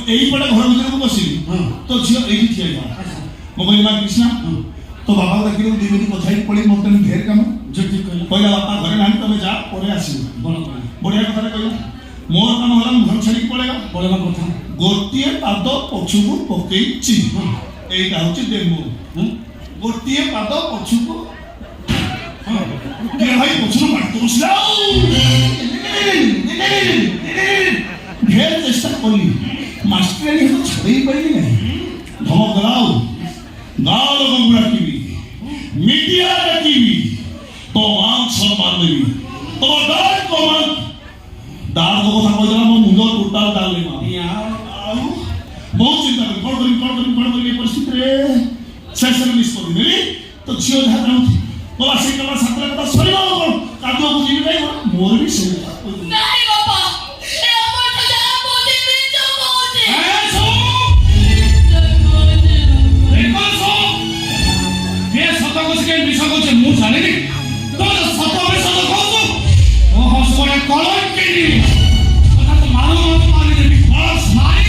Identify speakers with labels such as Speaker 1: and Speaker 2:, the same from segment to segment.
Speaker 1: এইপଟେ ଘର ଭିତରକୁ ବସିଲି ତ ଝିଅ ଏଇଠି ଠିଆ ହେଇଗଲା। ମୁଁ କହିଲି ମା କୃଷ୍ଣା ତ ବାବା ଦେଖିଲେ ଦି ମିନିଟ୍ କଥା ହେଇକି ପଳେଇ ମୋତେ ଢେର କାମ କହିଲା ବାପା ଘରେ ନାହିଁ ତମେ ଯା ପରେ ଆସିବ। ବଢିଆ କଥାଟା କହିଲା। ମୋର କାମ ହେଲା ମୁଁ ଘର ଛାଡ଼ିକି ପଳେଇବା କଥା ଗୋଟିଏ ପାଦ ପଛକୁ ପକେଇଛି। এইটা হচ্ছে ডেমো। গোটিয়ে পাদ পছুকু ভাই পছুকু মারতে বসলাম। ঢের চেষ্টা করলি মাস্টারি হতো ছড়াই পারিলি না। ধমক দাও গাঁও লোক ডাকিবি মিডিয়া ডাকিবি তো মান সম্মান দেবি তোমার ডাক কমান ডাক কথা কইলা মো মুন্ড টোটাল ডালে মা बहुत चिंता करी परिस्थिति रे सेशन मिस कर देली तो झियो जहा जाउथि बोला से कला छात्र कथा सरिबा कोन कादो बुझी नै मोर भी से
Speaker 2: नहीं बाबा ए हमर तो जा बोझे बिचो बोझे
Speaker 1: ए सो देखो सो ये सता को से विषय को से मु जाने नि तो सता में सता को तो ओ हसोरे कलम केनी कथा तो मारो मारी देबी बस मारी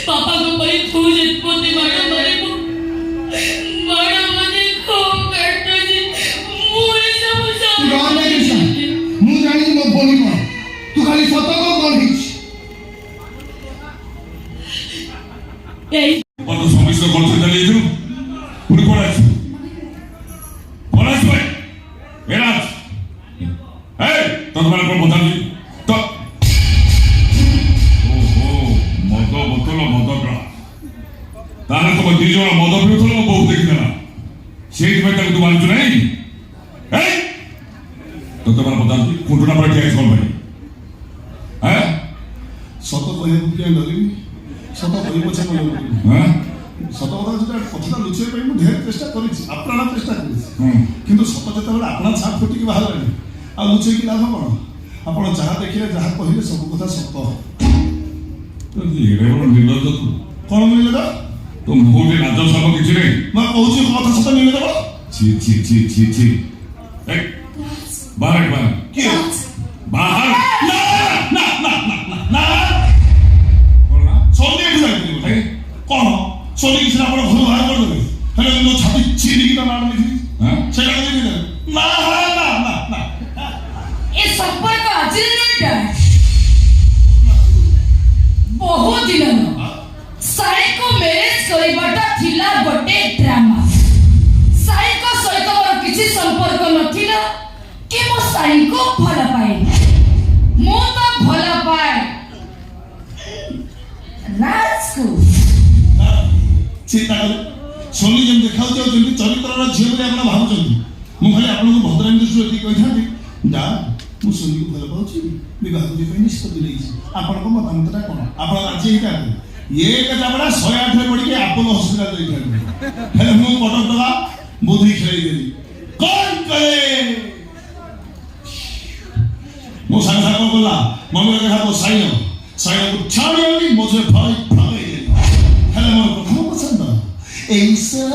Speaker 2: पापा को बड़ी खोज पोते मारा मारे को मारा माने को बैठो जी मुझे समझा
Speaker 3: गान नहीं किसा मु जानी मो बोली को तू खाली सत को कोन हिच
Speaker 2: ए
Speaker 1: पतो समस्या कोन से चली छु पुरी कोड़ा छु एराज ए तो तुम्हारे को बता दी तो तारा तो दी जो मद पिउथलो मो बहुत देखि देला सेठ में तक तू मानछु नहीं ए तो तुम्हारा बता दी कुंडुना पर क्या कौन भाई हैं
Speaker 3: सत कहे के डरी सत कहि पछे मन
Speaker 1: हैं
Speaker 3: सत कथा जेटा कथा लुचे पई मु ढेर चेष्टा करिछि अपना चेष्टा करिछि किंतु सत जते बेला अपना छाप फुटी के बाहर आनी आ लुचे की लाभ कोन आपण जहा देखिले जहा कहिले सब कथा सत
Speaker 1: तो ये रे बोल निर्लज तू
Speaker 3: कोन मिले
Speaker 1: तो मोटे राजा सब किछि नहीं
Speaker 3: मैं कहूछि कथा सत मिले देबो
Speaker 1: छी ए बाहर
Speaker 3: के
Speaker 1: बाहर ना ना ना ना ना
Speaker 3: बोलना सोनी भी जाई भाई कोन सोनी किसी आपण घर बाहर कर देबे हेले मो छाती चीनी की नाम लिखी हां सेटा लिखी दे ना ना
Speaker 2: ए संपर्क आज नहीं बहुत दिन साई को मैरिज करिबाटा थिला गोटे ड्रामा साई को सहित मोर किछि संपर्क नथिला कि मो साई को भला पाए मो तो भला पाए राज को
Speaker 3: चिंता कर सोनी जम देखाउ जो जंती चरित्र रा झियो बले आपण भाबुचंती मु खाली आपण को भद्राणी दृष्टि एति कहिथांती जा मु सोनी को भला पाउची विवाह जे पे निष्पत्ति लेइछि आपण को मतामतटा कोन आपण राजी हेता ये कटाबड़ा 108 रे पड़ी के अपोलो हॉस्पिटल देखाई हेले मु कटक दवा बुद्धि खेली देली कौन करे मो संग संग बोला मम्मी के हाथ साइनो को छाड़ियोनी मुझे भाई भाई हेले मोर कथा पसंद ऐसा